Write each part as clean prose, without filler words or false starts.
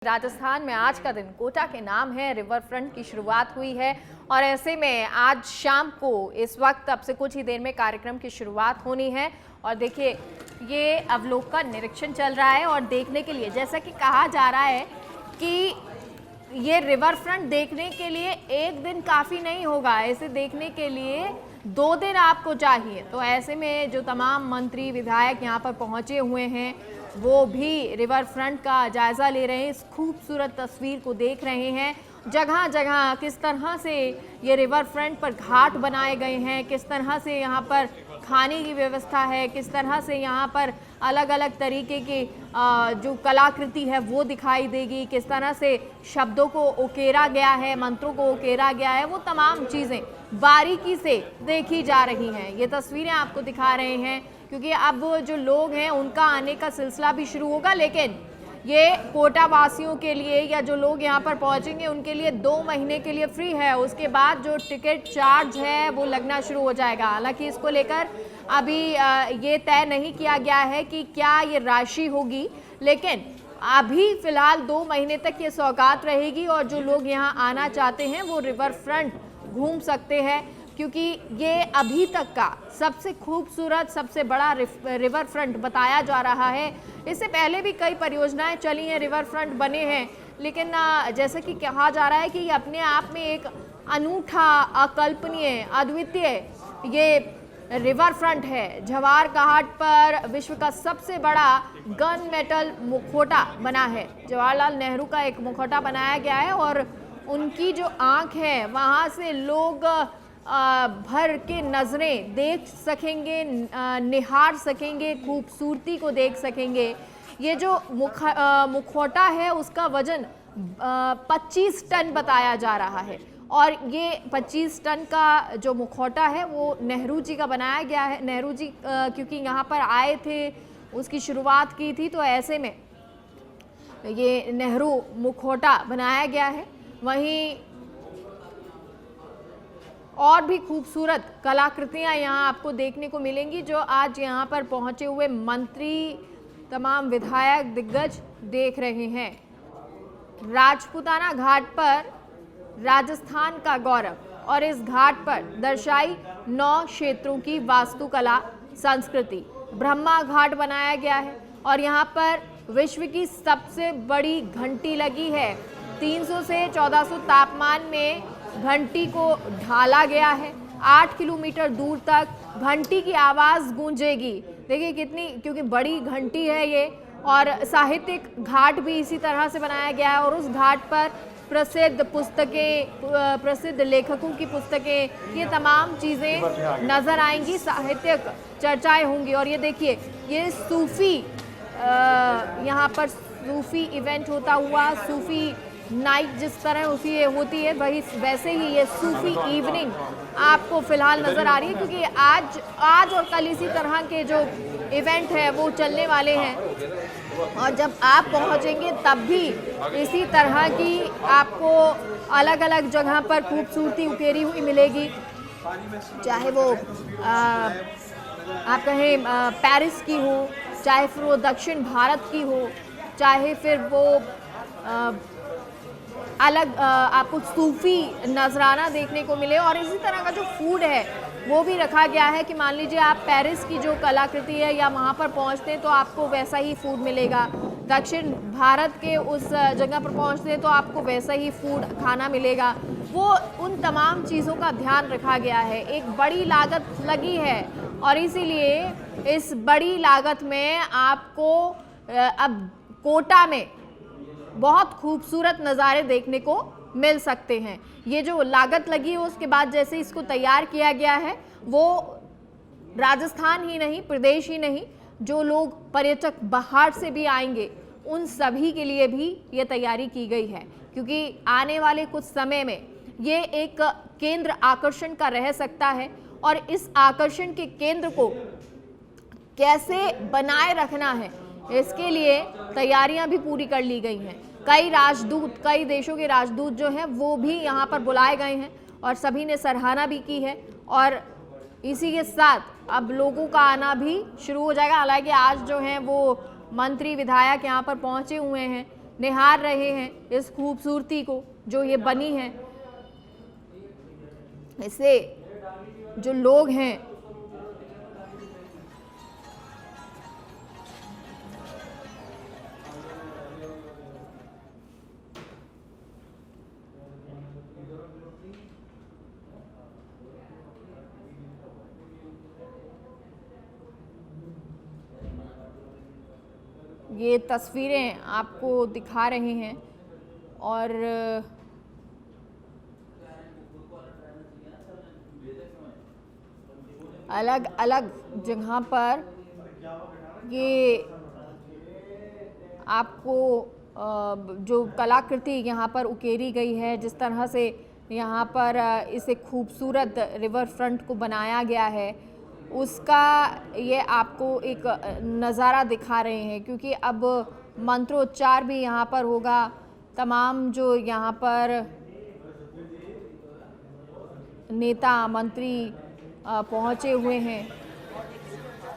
राजस्थान में आज का दिन कोटा के नाम है, रिवर फ्रंट की शुरुआत हुई है और ऐसे में आज शाम को इस वक्त अब से कुछ ही देर में कार्यक्रम की शुरुआत होनी है। और देखिए ये अवलोकन निरीक्षण चल रहा है और देखने के लिए जैसा कि कहा जा रहा है कि ये रिवर फ्रंट देखने के लिए एक दिन काफ़ी नहीं होगा, इसे देखने के लिए 2 दिन आपको चाहिए। तो ऐसे में जो तमाम मंत्री विधायक यहाँ पर पहुँचे हुए हैं वो भी रिवर फ्रंट का जायज़ा ले रहे हैं, इस खूबसूरत तस्वीर को देख रहे हैं। जगह जगह किस तरह से ये रिवर फ्रंट पर घाट बनाए गए हैं, किस तरह से यहाँ पर खाने की व्यवस्था है, किस तरह से यहाँ पर अलग अलग तरीके की जो कलाकृति है वो दिखाई देगी, किस तरह से शब्दों को उकेरा गया है, मंत्रों को उकेरा गया है, वो तमाम चीज़ें बारीकी से देखी जा रही हैं। ये तस्वीरें आपको दिखा रहे हैं क्योंकि अब जो लोग हैं उनका आने का सिलसिला भी शुरू होगा, लेकिन ये कोटा वासियों के लिए या जो लोग यहाँ पर पहुँचेंगे उनके लिए 2 महीने के लिए फ्री है। उसके बाद जो टिकट चार्ज है वो लगना शुरू हो जाएगा। हालांकि इसको लेकर अभी ये तय नहीं किया गया है कि क्या ये राशि होगी, लेकिन अभी फिलहाल 2 महीने तक ये सौगात रहेगी और जो लोग यहाँ आना चाहते हैं वो रिवर फ्रंट घूम सकते हैं क्योंकि ये अभी तक का सबसे खूबसूरत सबसे बड़ा रिवर फ्रंट बताया जा रहा है। इससे पहले भी कई परियोजनाएं चली हैं, रिवर फ्रंट बने हैं, लेकिन जैसे कि कहा जा रहा है कि ये अपने आप में एक अनूठा, अकल्पनीय, अद्वितीय ये रिवर फ्रंट है। जवाहर घाट पर विश्व का सबसे बड़ा गन मेटल मुखौटा बना है। जवाहरलाल नेहरू का एक मुखौटा बनाया गया है और उनकी जो आँख है वहाँ से लोग भर के नज़रें देख सकेंगे, निहार सकेंगे, खूबसूरती को देख सकेंगे। ये जो मुखौटा है उसका वजन 25 टन बताया जा रहा है और ये 25 टन का जो मुखौटा है वो नेहरू जी का बनाया गया है। नेहरू जी क्योंकि यहाँ पर आए थे, उसकी शुरुआत की थी, तो ऐसे में ये नेहरू मुखौटा बनाया गया है। वहीं और भी खूबसूरत कलाकृतियाँ यहाँ आपको देखने को मिलेंगी जो आज यहाँ पर पहुँचे हुए मंत्री, तमाम विधायक, दिग्गज देख रहे हैं। राजपूताना घाट पर राजस्थान का गौरव और इस घाट पर दर्शाई 9 क्षेत्रों की वास्तुकला संस्कृति। ब्रह्मा घाट बनाया गया है और यहाँ पर विश्व की सबसे बड़ी घंटी लगी है। 300 से 1400 तापमान में घंटी को ढाला गया है। 8 किलोमीटर दूर तक घंटी की आवाज़ गूंजेगी। देखिए कितनी, क्योंकि बड़ी घंटी है ये, और साहित्यिक घाट भी इसी तरह से बनाया गया है और उस घाट पर प्रसिद्ध पुस्तकें, प्रसिद्ध लेखकों की पुस्तकें, ये तमाम चीज़ें नज़र आएंगी, साहित्यिक चर्चाएं होंगी। और ये देखिए ये सूफ़ी, यहाँ पर सूफ़ी इवेंट होता हुआ, सूफ़ी नाइट जिस तरह उसी होती है वही वैसे ही ये सूफी इवनिंग आपको फिलहाल नज़र आ रही है क्योंकि आज और कल इसी तरह के जो इवेंट है वो चलने वाले हैं और जब आप पहुंचेंगे तब भी इसी तरह की आपको अलग अलग जगह पर खूबसूरती उकेरी हुई मिलेगी। चाहे वो आप कहें पेरिस की हो, चाहे फिर वो दक्षिण भारत की हो, चाहे फिर वो अलग आपको सूफी नजराना देखने को मिले। और इसी तरह का जो फूड है वो भी रखा गया है कि मान लीजिए आप पेरिस की जो कलाकृति है या वहाँ पर पहुँचते हैं तो आपको वैसा ही फूड मिलेगा, दक्षिण भारत के उस जगह पर पहुँचते हैं तो आपको वैसा ही फूड खाना मिलेगा। वो उन तमाम चीज़ों का ध्यान रखा गया है। एक बड़ी लागत लगी है और इसीलिए इस बड़ी लागत में आपको अब कोटा में बहुत खूबसूरत नज़ारे देखने को मिल सकते हैं। ये जो लागत लगी है उसके बाद जैसे इसको तैयार किया गया है वो राजस्थान ही नहीं, प्रदेश ही नहीं, जो लोग पर्यटक बाहर से भी आएंगे उन सभी के लिए भी ये तैयारी की गई है क्योंकि आने वाले कुछ समय में ये एक केंद्र आकर्षण का रह सकता है और इस आकर्षण के केंद्र को कैसे बनाए रखना है इसके लिए तैयारियां भी पूरी कर ली गई हैं। कई राजदूत, कई देशों के राजदूत जो हैं वो भी यहाँ पर बुलाए गए हैं और सभी ने सराहना भी की है और इसी के साथ अब लोगों का आना भी शुरू हो जाएगा। हालांकि आज जो है वो मंत्री विधायक यहाँ पर पहुँचे हुए हैं निहार रहे हैं इस खूबसूरती को जो ये बनी है। इससे जो लोग हैं ये तस्वीरें आपको दिखा रहे हैं और अलग अलग जगह पर ये आपको जो कलाकृति यहाँ पर उकेरी गई है, जिस तरह से यहाँ पर इसे खूबसूरत रिवर फ्रंट को बनाया गया है, उसका ये आपको एक नज़ारा दिखा रहे हैं। क्योंकि अब मंत्रोच्चार भी यहाँ पर होगा। तमाम जो यहाँ पर नेता मंत्री पहुँचे हुए हैं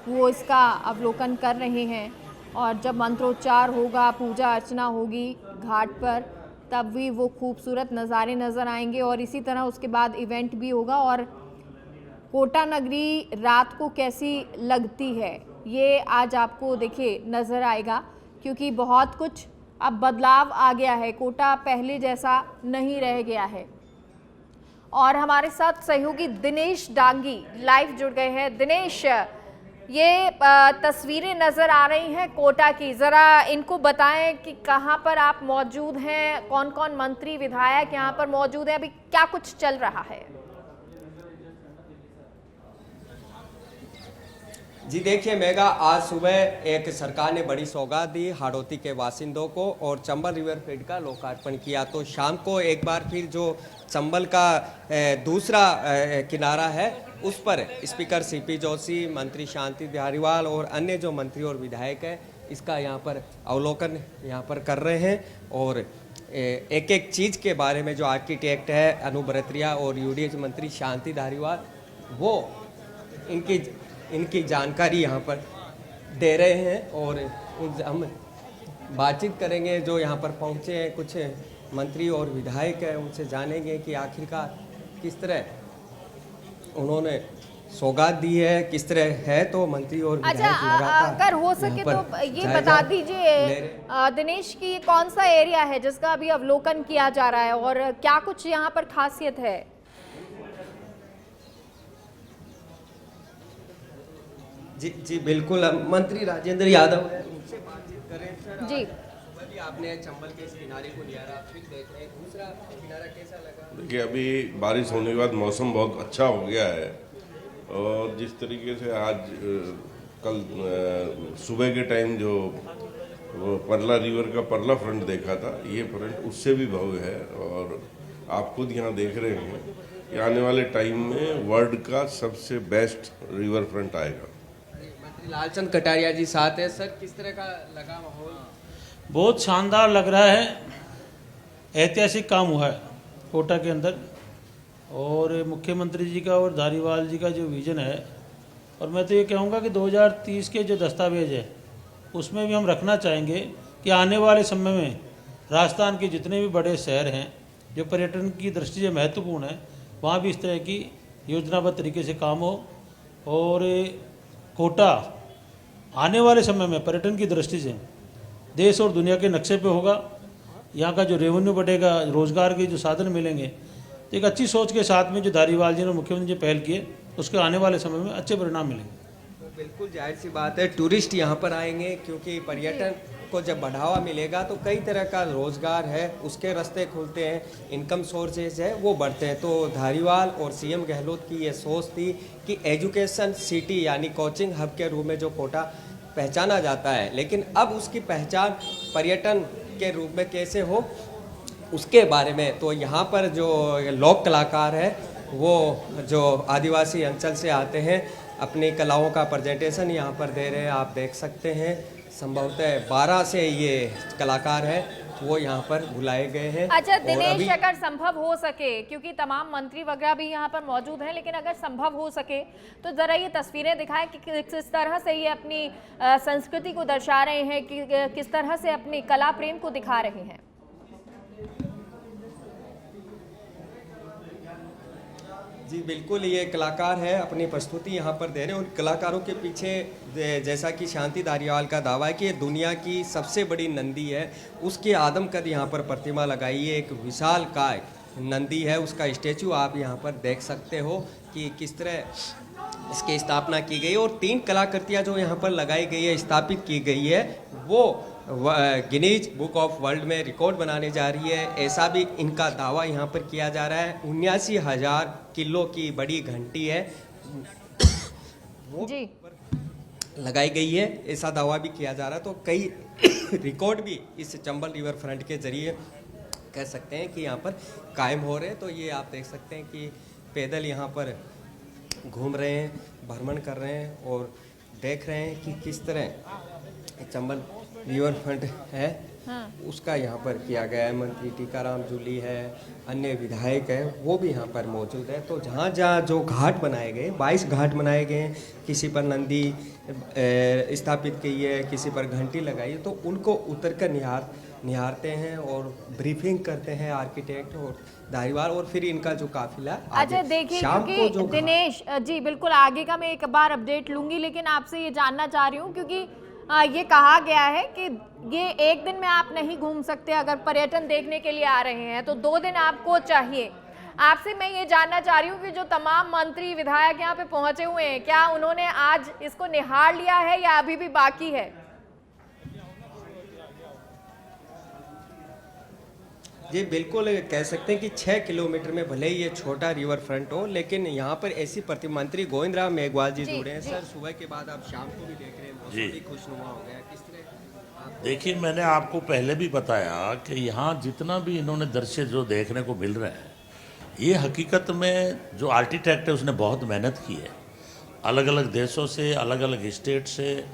वो इसका अवलोकन कर रहे हैं और जब मंत्रोच्चार होगा, पूजा अर्चना होगी घाट पर, तब भी वो खूबसूरत नज़ारे नज़र आएंगे। और इसी तरह उसके बाद इवेंट भी होगा। और कोटा नगरी रात को कैसी लगती है ये आज आपको देखिए नज़र आएगा, क्योंकि बहुत कुछ अब बदलाव आ गया है। कोटा पहले जैसा नहीं रह गया है। और हमारे साथ सहयोगी दिनेश डांगी लाइव जुड़ गए हैं। दिनेश, ये तस्वीरें नज़र आ रही हैं कोटा की, ज़रा इनको बताएं कि कहाँ पर आप मौजूद हैं, कौन कौन मंत्री विधायक यहाँ पर मौजूद हैं, अभी क्या कुछ चल रहा है? जी देखिए मेगा, आज सुबह एक सरकार ने बड़ी सौगात दी हाड़ौती के बासिंदों को और चंबल रिवर फ्रंट का लोकार्पण किया। तो शाम को एक बार फिर जो चंबल का दूसरा किनारा है उस पर स्पीकर सीपी जोशी, मंत्री शांति धारीवाल और अन्य जो मंत्री और विधायक हैं इसका यहाँ पर अवलोकन यहाँ पर कर रहे हैं। और एक एक चीज़ के बारे में जो आर्किटेक्ट है अनुभरत्रिया और यूडीएच मंत्री शांति धारीवाल वो इनकी जानकारी यहाँ पर दे रहे हैं। और हम बातचीत करेंगे जो यहाँ पर पहुँचे हैं कुछ मंत्री और विधायक हैं, उनसे जानेंगे कि आखिरकार किस तरह उन्होंने सौगात दी है, किस तरह है। तो मंत्री और विधायक अगर हो सके तो ये बता दीजिए दिनेश कि ये कौन सा एरिया है जिसका अभी अवलोकन किया जा रहा है और क्या कुछ यहाँ पर खासियत है? जी बिल्कुल, मंत्री राजेंद्र यादव है, उनसे बातचीत करें। जी आपने चंबल के इस किनारे को लिया, फिर देख रहे हैं दूसरा किनारा कैसा लगा? देखिए अभी बारिश होने के बाद मौसम बहुत अच्छा हो गया है और जिस तरीके से आज कल सुबह के टाइम जो परला रिवर का परला फ्रंट देखा था, ये फ्रंट उससे भी भव्य है। और आप खुद यहाँ देख रहे हैं कि आने वाले टाइम में वर्ल्ड का सबसे बेस्ट रिवर फ्रंट आएगा। लालचंद कटारिया जी साथ है। सर, किस तरह का लगा माहौल? बहुत शानदार लग रहा है। ऐतिहासिक काम हुआ है कोटा के अंदर और मुख्यमंत्री जी का और धारीवाल जी का जो विज़न है, और मैं तो ये कहूँगा कि 2030 के जो दस्तावेज है उसमें भी हम रखना चाहेंगे कि आने वाले समय में राजस्थान के जितने भी बड़े शहर हैं जो पर्यटन की दृष्टि से महत्वपूर्ण है, वहाँ भी इस तरह की योजनाबद्ध तरीके से काम हो। और कोटा आने वाले समय में पर्यटन की दृष्टि से देश और दुनिया के नक्शे पे होगा। यहाँ का जो रेवेन्यू बढ़ेगा, रोजगार के जो साधन मिलेंगे, तो एक अच्छी सोच के साथ में जो धारीवाल जी ने मुख्यमंत्री जी पहल किए उसके आने वाले समय में अच्छे परिणाम मिलेंगे। तो बिल्कुल जाहिर सी बात है टूरिस्ट यहाँ पर आएंगे, क्योंकि पर्यटन को जब बढ़ावा मिलेगा तो कई तरह का रोजगार है उसके रास्ते खुलते हैं, इनकम सोर्सेज है वो बढ़ते हैं। तो धारीवाल और सीएम गहलोत की ये सोच थी कि एजुकेशन सिटी यानी कोचिंग हब के रूप में जो कोटा पहचाना जाता है, लेकिन अब उसकी पहचान पर्यटन के रूप में कैसे हो उसके बारे में। तो यहाँ पर जो लोक कलाकार है वो जो आदिवासी अंचल से आते हैं अपनी कलाओं का प्रेजेंटेशन यहाँ पर दे रहे हैं। आप देख सकते हैं संभवतः 12 से ये कलाकार है वो यहाँ पर बुलाए गए हैं। अच्छा और दिनेश, अभी अगर संभव हो सके, क्योंकि तमाम मंत्री वगैरह भी यहाँ पर मौजूद हैं, लेकिन अगर संभव हो सके तो जरा ये तस्वीरें दिखाएं कि किस तरह से ये अपनी संस्कृति को दर्शा रहे हैं, कि किस तरह से अपनी कला प्रेम को दिखा रहे हैं। जी बिल्कुल, ये कलाकार है, अपनी प्रस्तुति यहाँ पर दे रहे हैं। उन कलाकारों के पीछे जैसा कि शांति धारीवाल का दावा है कि ये दुनिया की सबसे बड़ी नंदी है, उसकी आदमकद यहाँ पर प्रतिमा लगाई है। एक विशाल काय नंदी है, उसका स्टेचू आप यहाँ पर देख सकते हो कि किस तरह इसकी स्थापना की गई। और 3 कलाकृतियाँ जो यहाँ पर लगाई गई है, स्थापित की गई है, वो गिनीज बुक ऑफ वर्ल्ड में रिकॉर्ड बनाने जा रही है, ऐसा भी इनका दावा यहाँ पर किया जा रहा है। 79,000 किलो की बड़ी घंटी है वो जी लगाई गई है, ऐसा दावा भी किया जा रहा है। तो कई रिकॉर्ड भी इस चंबल रिवर फ्रंट के जरिए कह सकते हैं कि यहाँ पर कायम हो रहे हैं। तो ये आप देख सकते हैं कि पैदल यहाँ पर घूम रहे हैं, भ्रमण कर रहे हैं और देख रहे हैं कि किस तरह चंबल रिवर फ्रंट है उसका यहाँ पर किया गया है। मंत्री टीकाराम जूली है, अन्य विधायक हैं, वो भी यहाँ पर मौजूद है। तो जहाँ जहाँ जो घाट बनाए गए, 22 घाट बनाए गए हैं, किसी पर नंदी स्थापित की है, किसी पर घंटी लगाई है, तो उनको उतर कर निहारते हैं और ब्रीफिंग करते हैं आर्किटेक्ट और धारीवाल, और फिर इनका जो काफिला अच्छा देखिए, क्योंकि दिनेश जी बिल्कुल आगे का मैं एक बार अपडेट लूंगी, लेकिन आपसे ये जानना चाह रही हूँ क्योंकि ये कहा गया है कि ये एक दिन में आप नहीं घूम सकते, अगर पर्यटन देखने के लिए आ रहे हैं तो 2 दिन आपको चाहिए। आपसे मैं ये जानना चाह रही हूँ कि जो तमाम मंत्री विधायक यहाँ पे पहुंचे हुए हैं, क्या उन्होंने आज इसको निहार लिया है या अभी भी बाकी है? जी बिल्कुल, कह सकते हैं कि 6 किलोमीटर में भले ही ये छोटा रिवर फ्रंट हो, लेकिन यहाँ पर ऐसी प्रतिमा मंत्री गोविंद राम मेघवाल जी जुड़े हैं। सर, सुबह के बाद आप शाम को भी देख रहे हैं, मौसम भी खुशनुमा हो गया, किस तरह? देखिए, मैंने आपको पहले भी बताया कि यहाँ जितना भी इन्होंने दृश्य जो देखने को मिल रहे हैं, ये हकीकत में जो आर्किटेक्ट है उसने बहुत मेहनत की है। अलग अलग देशों से, अलग अलग स्टेट से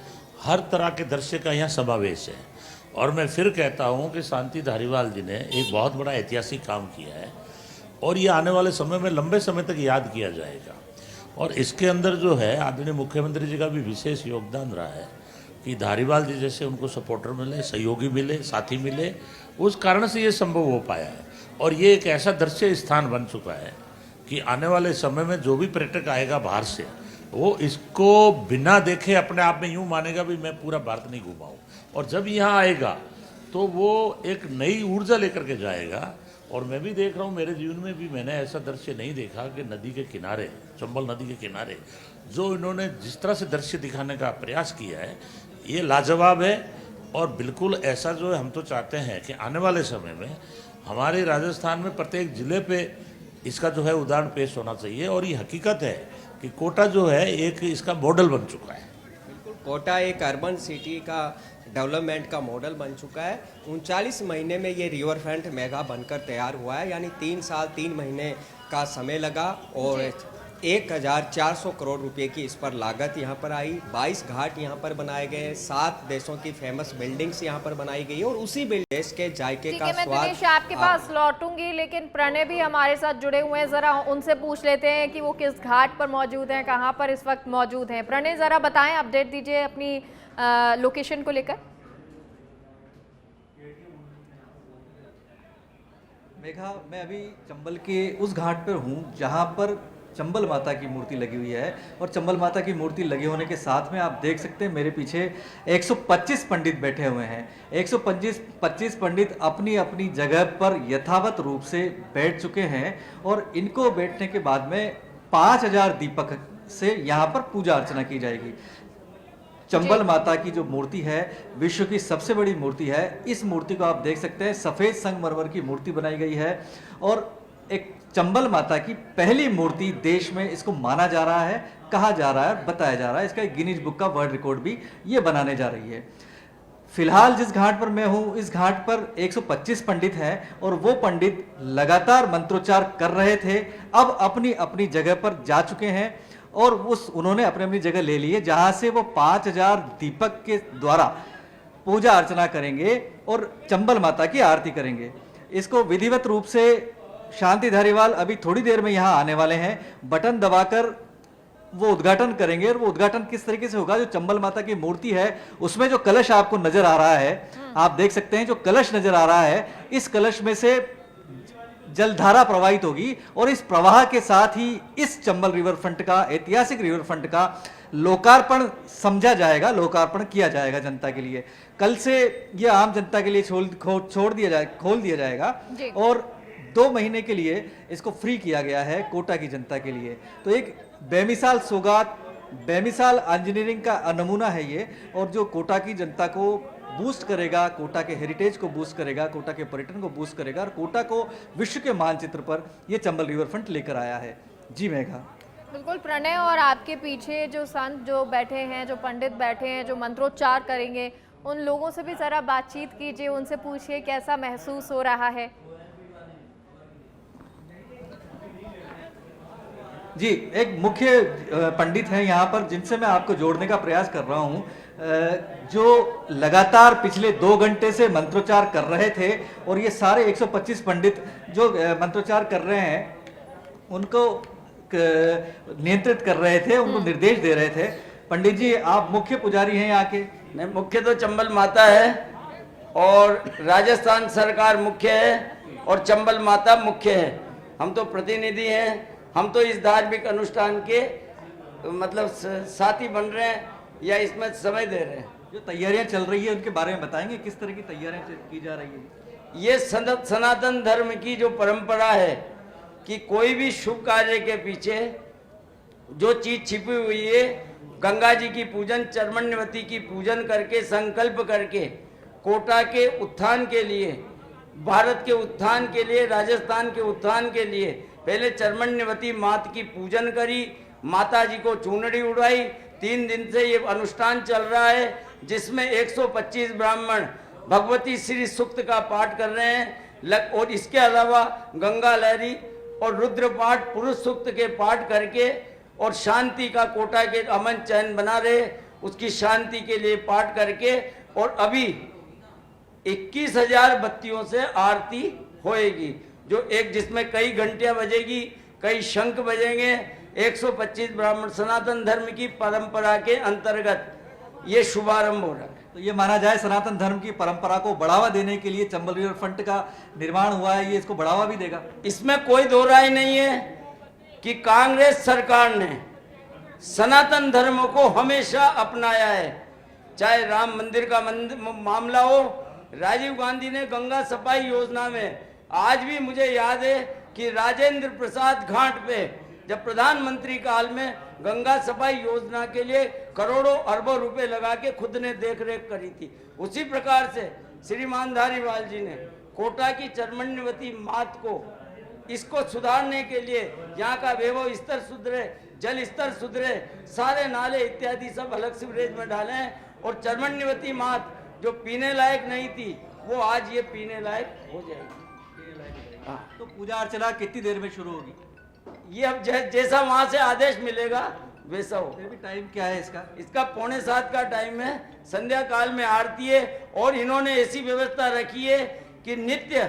हर तरह के दृश्य का यहाँ समावेश है। और मैं फिर कहता हूँ कि शांति धारीवाल जी ने एक बहुत बड़ा ऐतिहासिक काम किया है और ये आने वाले समय में लंबे समय तक याद किया जाएगा। और इसके अंदर जो है आदरणीय मुख्यमंत्री जी का भी विशेष योगदान रहा है कि धारीवाल जी जैसे उनको सपोर्टर मिले, सहयोगी मिले, साथी मिले, उस कारण से ये संभव हो पाया है। और ये एक ऐसा दृश्य स्थान बन चुका है कि आने वाले समय में जो भी पर्यटक आएगा बाहर से, वो इसको बिना देखे अपने आप में यूँ मानेगा भी मैं पूरा भारत नहीं घूमा हूँ, और जब यहाँ आएगा तो वो एक नई ऊर्जा लेकर के जाएगा। और मैं भी देख रहा हूँ, मेरे जीवन में भी मैंने ऐसा दृश्य नहीं देखा कि नदी के किनारे, चंबल नदी के किनारे जो इन्होंने जिस तरह से दृश्य दिखाने का प्रयास किया है, ये लाजवाब है। और बिल्कुल ऐसा जो है हम तो चाहते हैं कि आने वाले समय में हमारे राजस्थान में प्रत्येक ज़िले पे इसका जो है उदाहरण पेश होना चाहिए। और ये हकीकत है कि कोटा जो है एक इसका मॉडल बन चुका है। बिल्कुल, कोटा एक अर्बन सिटी का डेवलपमेंट का मॉडल बन चुका है। 39 महीने में ये रिवर फ्रंट मेगा बनकर तैयार हुआ है, यानी 3 साल 3 महीने का समय लगा और 1400 करोड़ रुपए की इस पर लागत यहाँ पर आई। 22 घाट यहाँ पर बनाए गए, 7 देशों की फेमस बिल्डिंग्स यहाँ पर बनाई गई और उसी देश के जायके का मैं स्वाद। दिनेश आपके पास लौटूंगी, लेकिन प्रणय भी हमारे साथ जुड़े हुए हैं, जरा उनसे पूछ लेते हैं कि वो किस घाट पर मौजूद हैं, कहाँ पर इस वक्त मौजूद हैं। प्रणय, जरा बताएं, अपडेट दीजिए अपनी लोकेशन को लेकर। मेघा, मैं अभी चंबल के उस घाट पर हूँ जहाँ पर चंबल माता की मूर्ति लगी हुई है, और चंबल माता की मूर्ति लगे होने के साथ में आप देख सकते हैं मेरे पीछे 125 पंडित बैठे हुए हैं। 125 पंडित अपनी अपनी जगह पर यथावत रूप से बैठ चुके हैं और इनको बैठने के बाद में 5000 दीपक से यहाँ पर पूजा अर्चना की जाएगी। चंबल माता की जो मूर्ति है विश्व की सबसे बड़ी मूर्ति है। इस मूर्ति को आप देख सकते हैं, सफ़ेद संगमरमर की मूर्ति बनाई गई है और एक चंबल माता की पहली मूर्ति देश में इसको माना जा रहा है, कहा जा रहा है, बताया जा रहा है। इसका गिनीज बुक का वर्ल्ड रिकॉर्ड भी ये बनाने जा रही है। फिलहाल जिस घाट पर मैं हूँ, इस घाट पर 125 पंडित हैं और वो पंडित लगातार मंत्रोच्चार कर रहे थे, अब अपनी अपनी जगह पर जा चुके हैं और उन्होंने अपनी अपनी जगह ले ली है, जहाँ से वो 5000 दीपक के द्वारा पूजा अर्चना करेंगे और चंबल माता की आरती करेंगे। इसको विधिवत रूप से शांति धारीवाल अभी थोड़ी देर में यहाँ आने वाले हैं, बटन दबाकर वो उद्घाटन करेंगे। और वो उद्घाटन किस तरीके से होगा, जो चंबल माता की मूर्ति है उसमें जो कलश आपको नजर आ रहा है, आप देख सकते हैं जो कलश नजर आ रहा है, इस कलश में से जलधारा प्रवाहित होगी और इस प्रवाह के साथ ही इस चंबल रिवर फ्रंट का, ऐतिहासिक रिवर फ्रंट का लोकार्पण समझा जाएगा, लोकार्पण किया जाएगा जनता के लिए। कल से यह आम जनता के लिए खोल दिया जाएगा और 2 महीने के लिए इसको फ्री किया गया है कोटा की जनता के लिए। तो एक बेमिसाल सौगात, बेमिसाल इंजीनियरिंग का नमूना है ये, और जो कोटा की जनता को बूस्ट करेगा, कोटा के हेरिटेज को बूस्ट करेगा, कोटा के पर्यटन को बूस्ट करेगा और कोटा को विश्व के मानचित्र पर ये चंबल रिवर फ्रंट लेकर आया है। जी मेघा। बिल्कुल प्रणय, और आपके पीछे जो संत जो बैठे हैं, जो पंडित बैठे हैं, जो मंत्रोच्चार करेंगे, उन लोगों से भी जरा बातचीत कीजिए, उनसे पूछिए कैसा महसूस हो रहा है। जी, एक मुख्य पंडित हैं यहाँ पर जिनसे मैं आपको जोड़ने का प्रयास कर रहा हूँ, जो लगातार पिछले 2 घंटे से मंत्रोच्चार कर रहे थे और ये सारे 125 पंडित जो मंत्रोच्चार कर रहे हैं उनको नियंत्रित कर रहे थे, उनको निर्देश दे रहे थे। पंडित जी, आप मुख्य पुजारी हैं यहाँ के? नहीं, मुख्य तो चंबल माता है और राजस्थान सरकार मुख्य है और चंबल माता मुख्य है। हम तो प्रतिनिधि हैं, हम तो इस धार्मिक अनुष्ठान के मतलब साथी बन रहे हैं या इसमें समय दे रहे हैं। जो तैयारियां चल रही है उनके बारे में बताएंगे, किस तरह की तैयारियां की जा रही है? ये सनातन धर्म की जो परंपरा है कि कोई भी शुभ कार्य के पीछे जो चीज छिपी हुई है, गंगा जी की पूजन, चर्मण्यवती की पूजन करके संकल्प करके कोटा के उत्थान के लिए, भारत के उत्थान के लिए, राजस्थान के उत्थान के लिए पहले चर्मण्यवती मात की पूजन करी, माता जी को चूनड़ी उड़ाई। 3 दिन से ये अनुष्ठान चल रहा है जिसमें 125 ब्राह्मण भगवती श्री सूक्त का पाठ कर रहे हैं और इसके अलावा गंगा लहरी और रुद्र पाठ, पुरुष सूक्त के पाठ करके और शांति का कोटा के अमन चैन बना रहे, उसकी शांति के लिए पाठ करके, और अभी 21,000 बत्तियों से आरती होएगी, जो एक जिसमें कई घंटियां बजेगी, कई शंख बजेंगे। 125 ब्राह्मण सनातन धर्म की परंपरा के अंतर्गत ये शुभारंभ हो रहा है। तो ये माना जाए सनातन धर्म की परंपरा को बढ़ावा देने के लिए चंबल रिवर फ्रंट का निर्माण हुआ है, ये इसको बढ़ावा भी देगा। इसमें कोई दो राय नहीं है कि कांग्रेस सरकार ने सनातन धर्म को हमेशा अपनाया है, चाहे राम मंदिर का मामला हो, राजीव गांधी ने गंगा सफाई योजना में, आज भी मुझे याद है कि राजेंद्र प्रसाद घाट पे जब प्रधानमंत्री काल में गंगा सफाई योजना के लिए करोड़ों अरबों रुपए लगा के खुद ने देख रेख करी थी। उसी प्रकार से श्रीमान धारीवाल जी ने कोटा की चर्मण्यवती मात को, इसको सुधारने के लिए यहाँ का वैभव स्तर सुधरे, जल स्तर सुधरे, सारे नाले इत्यादि सब अलग सीवरेज में डाले हैं और चर्मण्यवती मात जो पीने लायक नहीं थी वो आज ये पीने लायक हो जाएगी। हाँ। तो पूजा अर्चना कितनी देर में शुरू होगी? ये अब जैसा वहां से आदेश मिलेगा वैसा हो। फिर भी टाइम क्या है इसका? इसका 6:45 का टाइम है, संध्या काल में आरती है और इन्होंने ऐसी व्यवस्था रखी है कि नित्य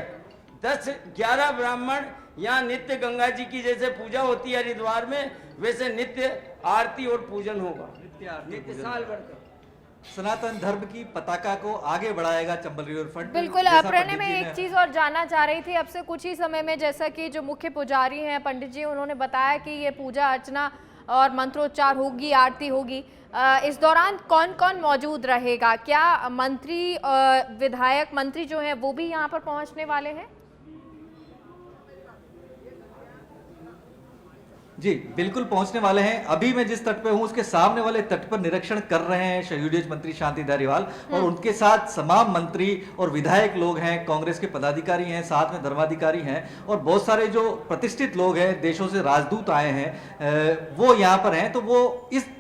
10-11 ब्राह्मण यहाँ नित्य गंगा जी की जैसे पूजा होती है हरिद्वार में, वैसे नित्य आरती और पूजन होगा, नित्य साल भर का। सनातन धर्म की पताका को आगे बढ़ाएगा चंबल रिवर फ्रंट। बिल्कुल। प्रणय, में एक चीज और जानना चाह रही थी, अब से कुछ ही समय में जैसा कि जो मुख्य पुजारी हैं पंडित जी, उन्होंने बताया कि ये पूजा अर्चना और मंत्रोच्चार होगी, आरती होगी, इस दौरान कौन कौन मौजूद रहेगा? क्या मंत्री, विधायक मंत्री जो हैं वो भी यहाँ पर पहुँचने वाले हैं? जी बिल्कुल पहुंचने वाले हैं। अभी मैं जिस तट पे हूं उसके सामने वाले तट पर निरीक्षण कर रहे हैं शहीद मंत्री शांति धारीवाल और उनके साथ तमाम मंत्री और विधायक लोग हैं, कांग्रेस के पदाधिकारी हैं, साथ में धर्माधिकारी हैं और बहुत सारे जो प्रतिष्ठित लोग हैं, देशों से राजदूत आए हैं, वो यहाँ पर हैं। तो वो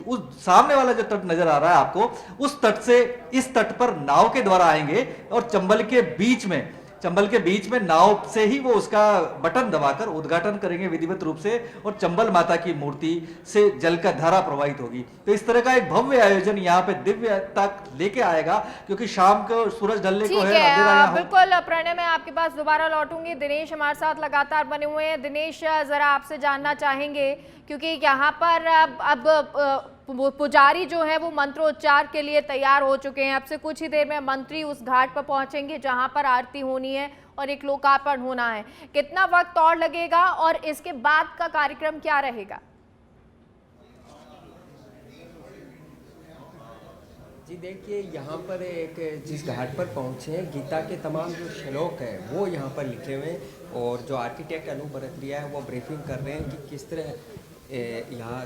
उस सामने वाला जो तट नजर आ रहा है आपको, उस तट से इस तट पर नाव के द्वारा आएंगे और चंबल के बीच में चंबल के बीच में नाव से ही वो उसका बटन दबाकर उद्घाटन करेंगे विधिवत रूप से, और चंबल माता की मूर्ति से जल का धारा प्रवाहित होगी। तो इस तरह का एक भव्य आयोजन यहाँ पे दिव्यता लेके आएगा, क्योंकि शाम को सूरज ढलने को है, अंधेरा यहाँ हो। बिल्कुल प्रणय, मैं आपके पास दोबारा लौटूंगी। दिनेश हमारे साथ लगातार बने हुए हैं। दिनेश, जरा आपसे जानना चाहेंगे, क्योंकि यहाँ पर अब पुजारी जो है वो मंत्रोच्चार के लिए तैयार हो चुके हैं। अब से कुछ ही देर में मंत्री उस घाट पर पहुंचेंगे जहां पर आरती होनी है और एक लोकार्पण होना है। कितना वक्त और लगेगा और इसके बाद का कार्यक्रम क्या रहेगा? जी देखिए, यहाँ पर एक जिस घाट पर पहुँचे हैं, गीता के तमाम जो श्लोक हैं वो यहाँ पर लिखे हुए हैं, और जो आर्किटेक्ट अनूप भरतरिया है वो ब्रीफिंग कर रहे हैं कि किस तरह यहाँ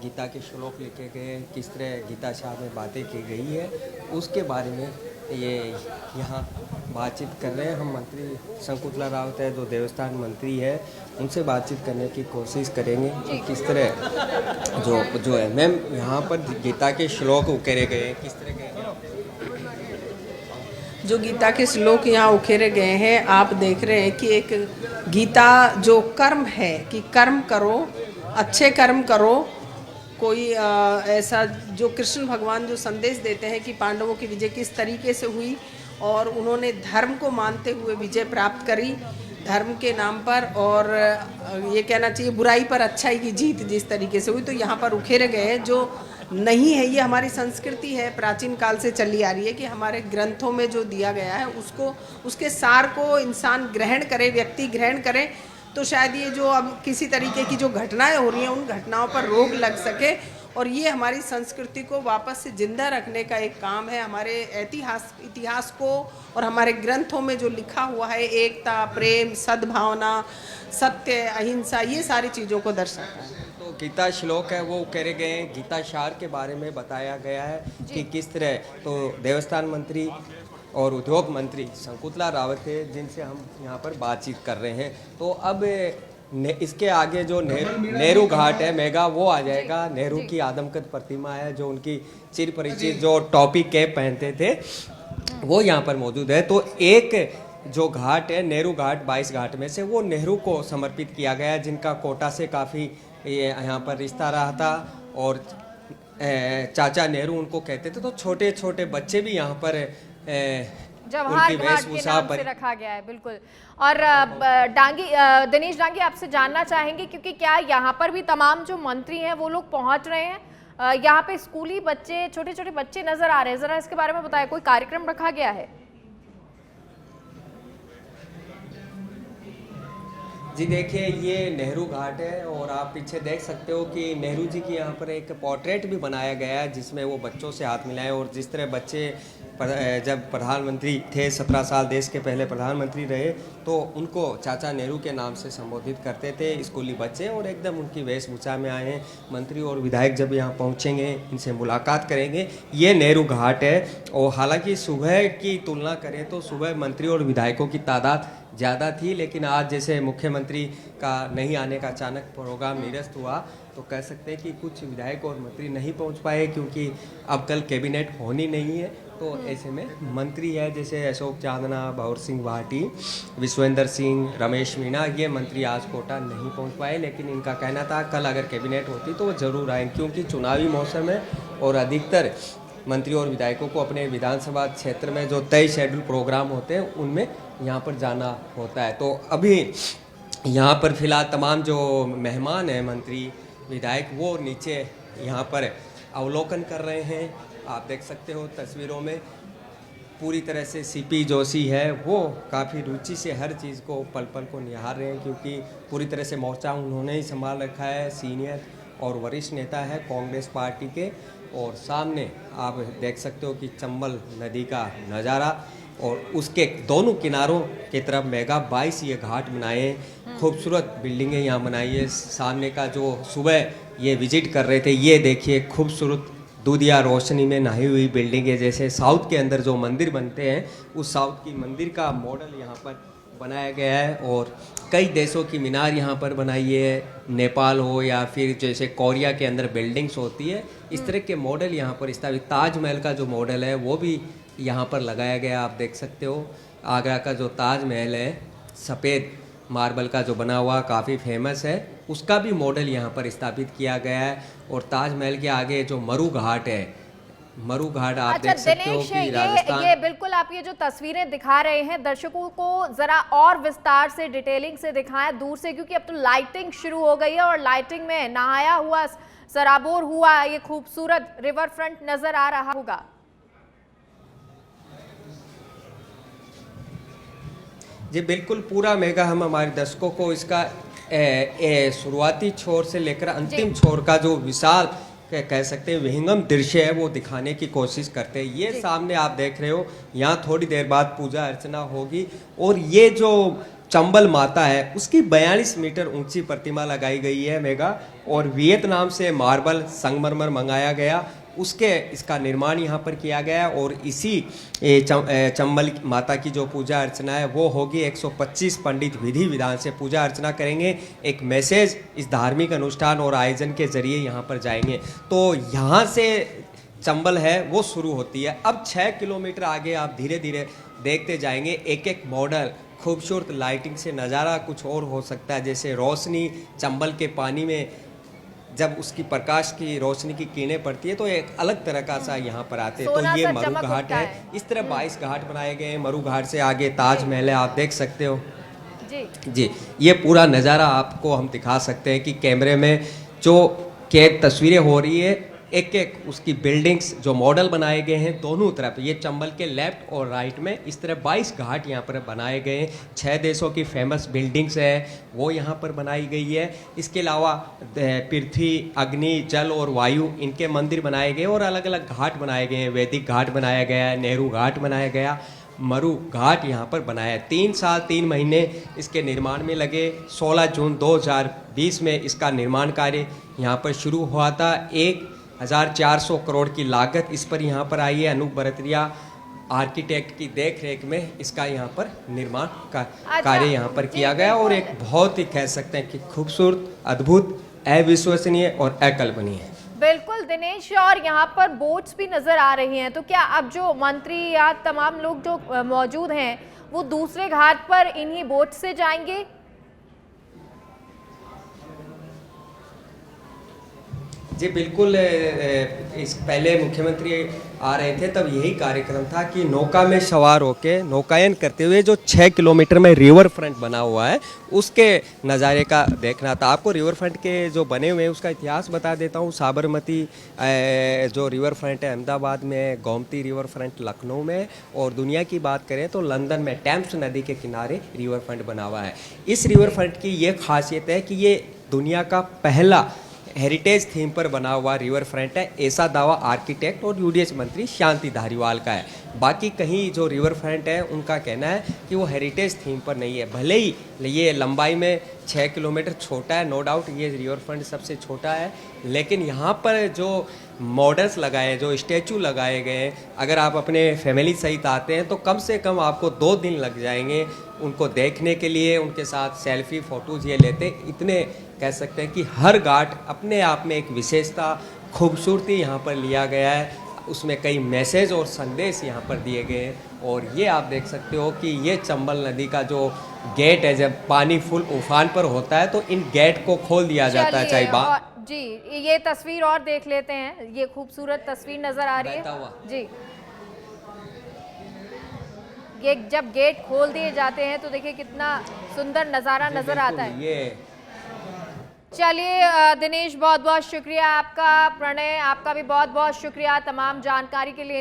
गीता के श्लोक लिखे गए हैं, किस तरह गीता शाह में बातें की गई है, उसके बारे में ये यहाँ बातचीत कर रहे हैं। हम मंत्री शंकुतला रावत है, जो देवस्थान मंत्री है, उनसे बातचीत करने की कोशिश करेंगे कि किस तरह जो है मैम यहाँ पर गीता के श्लोक उकेरे गए हैं, किस तरह के जो गीता के श्लोक यहाँ उकेरे गए हैं, आप देख रहे हैं कि एक गीता जो कर्म है कि कर्म करो, अच्छे कर्म करो। कोई ऐसा जो कृष्ण भगवान जो संदेश देते हैं कि पांडवों की विजय किस तरीके से हुई और उन्होंने धर्म को मानते हुए विजय प्राप्त करी धर्म के नाम पर, और ये कहना चाहिए बुराई पर अच्छाई की जीत जिस तरीके से हुई, तो यहाँ पर उखेरे गए हैं। जो नहीं है, ये हमारी संस्कृति है, प्राचीन काल से चली आ रही है कि हमारे ग्रंथों में जो दिया गया है उसको, उसके सार को इंसान ग्रहण करे, व्यक्ति ग्रहण करे, तो शायद ये जो अब किसी तरीके की जो घटनाएं हो रही हैं उन घटनाओं पर रोक लग सके, और ये हमारी संस्कृति को वापस से जिंदा रखने का एक काम है। हमारे इतिहास को और हमारे ग्रंथों में जो लिखा हुआ है, एकता, प्रेम, सद्भावना, सत्य, अहिंसा, ये सारी चीज़ों को दर्शाता है। तो गीता श्लोक है वो करे गए हैं, गीता सार के बारे में बताया गया है कि किस तरह, तो देवस्थान मंत्री और उद्योग मंत्री शंकुतला रावत है जिनसे हम यहाँ पर बातचीत कर रहे हैं। तो अब इसके आगे जो नेहरू घाट है मेगा, वो आ जाएगा। नेहरू की आदमकद प्रतिमा है, जो उनकी चिर परिचित जो टॉपी कैप पहनते थे वो यहाँ पर मौजूद है। तो एक जो घाट है नेहरू घाट, 22 घाट में से वो नेहरू को समर्पित किया गया है, जिनका कोटा से काफ़ी यहाँ पर रिश्ता रहा था, और चाचा नेहरू उनको कहते थे। तो छोटे छोटे बच्चे भी यहाँ पर जवाहर घाट के नाम से रखा गया है। बिल्कुल। और दिनेश डांगी, आपसे जानना चाहेंगे, क्योंकि क्या यहाँ पर भी तमाम जो मंत्री हैं वो लोग पहुँच रहे हैं? यहाँ पे स्कूली बच्चे, छोटे छोटे बच्चे नजर आ रहे हैं, जरा इसके बारे में बताएं। कोई कार्यक्रम रखा गया है? जी देखिए, ये नेहरू घाट है, और आप पीछे देख सकते हो कि नेहरू जी की यहाँ पर एक पोर्ट्रेट भी बनाया गया है, जिसमें वो बच्चों से हाथ मिलाए, और जिस तरह बच्चे जब प्रधानमंत्री थे, 17 साल देश के पहले प्रधानमंत्री रहे, तो उनको चाचा नेहरू के नाम से संबोधित करते थे स्कूली बच्चे, और एकदम उनकी वेशभूषा में आए हैं। मंत्री और विधायक जब यहाँ पहुँचेंगे, इनसे मुलाकात करेंगे। ये नेहरू घाट है, और हालांकि सुबह की तुलना करें तो सुबह मंत्री और विधायकों की तादाद ज़्यादा थी, लेकिन आज जैसे मुख्यमंत्री का नहीं आने का अचानक प्रोग्राम निरस्त हुआ, तो कह सकते हैं कि कुछ विधायक और मंत्री नहीं पहुंच पाए, क्योंकि अब कल कैबिनेट होनी नहीं है। तो ऐसे में मंत्री है जैसे अशोक चांदना, भंवर सिंह भाटी, विश्वेंद्र सिंह, रमेश मीणा, ये मंत्री आज कोटा नहीं पहुंच पाए, लेकिन इनका कहना था कल अगर कैबिनेट होती तो वो ज़रूर आए, क्योंकि चुनावी मौसम है और अधिकतर मंत्री और विधायकों को अपने विधानसभा क्षेत्र में जो तय शेड्यूल प्रोग्राम होते हैं उनमें यहाँ पर जाना होता है। तो अभी यहाँ पर फिलहाल तमाम जो मेहमान हैं, मंत्री विधायक, वो नीचे यहाँ पर अवलोकन कर रहे हैं। आप देख सकते हो तस्वीरों में, पूरी तरह से सीपी जोशी है वो काफ़ी रुचि से हर चीज़ को पल पल को निहार रहे हैं, क्योंकि पूरी तरह से मोर्चा उन्होंने ही संभाल रखा है। सीनियर और वरिष्ठ नेता है कांग्रेस पार्टी के, और सामने आप देख सकते हो कि चंबल नदी का नज़ारा, और उसके दोनों किनारों की तरफ मेगा 22 ये घाट बनाए हैं। खूबसूरत बिल्डिंगें यहाँ बनाई है। सामने का जो सुबह ये विजिट कर रहे थे, ये देखिए खूबसूरत दूधिया रोशनी में नहाई हुई बिल्डिंगें, जैसे साउथ के अंदर जो मंदिर बनते हैं उस साउथ की मंदिर का मॉडल यहाँ पर बनाया गया है। और कई देशों की मीनार यहाँ पर बनाई है, नेपाल हो या फिर जैसे कोरिया के अंदर बिल्डिंग्स होती है, इस तरह के मॉडल यहाँ पर स्थापित। ताजमहल का जो मॉडल है वो भी यहाँ पर लगाया गया, आप देख सकते हो। आगरा का जो ताजमहल है सफ़ेद मार्बल का जो बना हुआ काफ़ी फेमस है, उसका भी मॉडल यहाँ पर स्थापित किया गया है। और ताजमहल के आगे जो मरु घाट है, मरु घाट आप अच्छा देख सकते हो दिनेश, कि राजस्थान ये बिल्कुल आप ये जो तस्वीरें दिखा रहे हैं दर्शकों को जरा और विस्तार से डिटेलिंग से दिखाएं दूर से, क्योंकि अब तो लाइटिंग शुरू हो गई है और लाइटिंग में नहाया हुआ सराबोर हुआ ये खूबसूरत रिवर फ्रंट नजर आ रहा होगा। जी बिल्कुल, पूरा मेगा हम हमारे दर्शकों को इसका शुरुआती छोर से लेकर अंतिम छोर का जो विशाल कह सकते हैं विहंगम दृश्य है वो दिखाने की कोशिश करते हैं। ये सामने आप देख रहे हो, यहाँ थोड़ी देर बाद पूजा अर्चना होगी और ये जो चंबल माता है उसकी 42 मीटर ऊंची प्रतिमा लगाई गई है मेगा, और वियतनाम से मार्बल संगमरमर मंगाया गया, उसके इसका निर्माण यहाँ पर किया गया है। और इसी चंबल माता की जो पूजा अर्चना है वो होगी। 125 पंडित विधि विधान से पूजा अर्चना करेंगे। एक मैसेज इस धार्मिक अनुष्ठान और आयोजन के जरिए यहाँ पर जाएंगे। तो यहाँ से चंबल है वो शुरू होती है। अब 6 किलोमीटर आगे आप धीरे धीरे देखते जाएंगे, एक एक मॉडल खूबसूरत लाइटिंग से नज़ारा कुछ और हो सकता है। जैसे रोशनी चंबल के पानी में जब उसकी प्रकाश की रोशनी की किरणें पड़ती है तो एक अलग तरह का सा यहाँ पर आते हैं। तो ये मरु घाट है, इस तरह 22 घाट बनाए गए हैं। मरु घाट से आगे ताजमहल है, आप देख सकते हो जी। ये पूरा नज़ारा आपको हम दिखा सकते हैं कि कैमरे में जो कैद तस्वीरें हो रही है, एक एक उसकी बिल्डिंग्स जो मॉडल बनाए गए हैं दोनों तरफ, ये चंबल के लेफ्ट और राइट में इस तरह 22 घाट यहाँ पर बनाए गए हैं। 6 देशों की फेमस बिल्डिंग्स है वो यहाँ पर बनाई गई है। इसके अलावा पृथ्वी, अग्नि, जल और वायु इनके मंदिर बनाए गए और अलग अलग घाट बनाए गए हैं। वैदिक घाट बनाया गया है, नेहरू घाट बनाया गया, मरु घाट यहाँ पर बनाया है। 3 साल 3 महीने इसके निर्माण में लगे। 16 जून 2020 में इसका निर्माण कार्य यहाँ पर शुरू हुआ था। 1400 करोड़ की लागत इस पर यहाँ पर आई है। अनूप बरतरिया आर्किटेक्ट की देख रेख में इसका यहाँ पर निर्माण का कार्य यहाँ पर किया गया और एक बहुत ही कह सकते हैं कि खूबसूरत, अद्भुत, अविश्वसनीय और अकल्पनीय। बिल्कुल दिनेश, और यहाँ पर बोट्स भी नजर आ रही हैं, तो क्या अब जो मंत्री या तमाम लोग जो मौजूद हैं वो दूसरे घाट पर इन्हीं बोट से जाएंगे? जी बिल्कुल, इस पहले मुख्यमंत्री आ रहे थे तब यही कार्यक्रम था कि नौका में सवार होकर नौकायन करते हुए जो 6 किलोमीटर में रिवर फ्रंट बना हुआ है उसके नज़ारे का देखना था। आपको रिवर फ्रंट के जो बने हुए हैं उसका इतिहास बता देता हूँ। साबरमती जो रिवर फ्रंट है अहमदाबाद में, गोमती रिवर फ्रंट लखनऊ में, और दुनिया की बात करें तो लंदन में टेम्स नदी के किनारे रिवर फ्रंट बना हुआ है। इस रिवर फ्रंट की ये खासियत है कि ये दुनिया का पहला हेरिटेज थीम पर बना हुआ रिवर फ्रंट है। ऐसा दावा आर्किटेक्ट और यूडीएच मंत्री शांति धारीवाल का है। बाकी कहीं जो रिवर फ्रंट है उनका कहना है कि वो हेरिटेज थीम पर नहीं है। भले ही ये लंबाई में 6 किलोमीटर छोटा है, नो डाउट ये रिवर फ्रंट सबसे छोटा है, लेकिन यहाँ पर जो मॉडल्स लगाए, जो स्टैचू लगाए गए, अगर आप अपने फैमिली सहित आते हैं तो कम से कम आपको 2 दिन लग जाएंगे उनको देखने के लिए, उनके साथ सेल्फी फ़ोटोज़ ये लेते। इतने कह सकते हैं कि हर घाट अपने आप में एक विशेषता, खूबसूरती यहाँ पर लिया गया है। उसमें कई मैसेज और संदेश यहाँ पर दिए गए हैं। और ये आप देख सकते हो कि ये चंबल नदी का जो गेट है, जब पानी फुल उफान पर होता है तो इन गेट को खोल दिया जाता है। चाहे जी ये तस्वीर और देख लेते हैं, ये खूबसूरत तस्वीर नजर आ रही है जी। ये जब गेट खोल दिए जाते हैं तो देखिए कितना सुंदर नज़ारा नजर आता है। ये चलिए दिनेश, बहुत बहुत शुक्रिया आपका। प्रणय, आपका भी बहुत बहुत शुक्रिया तमाम जानकारी के लिए।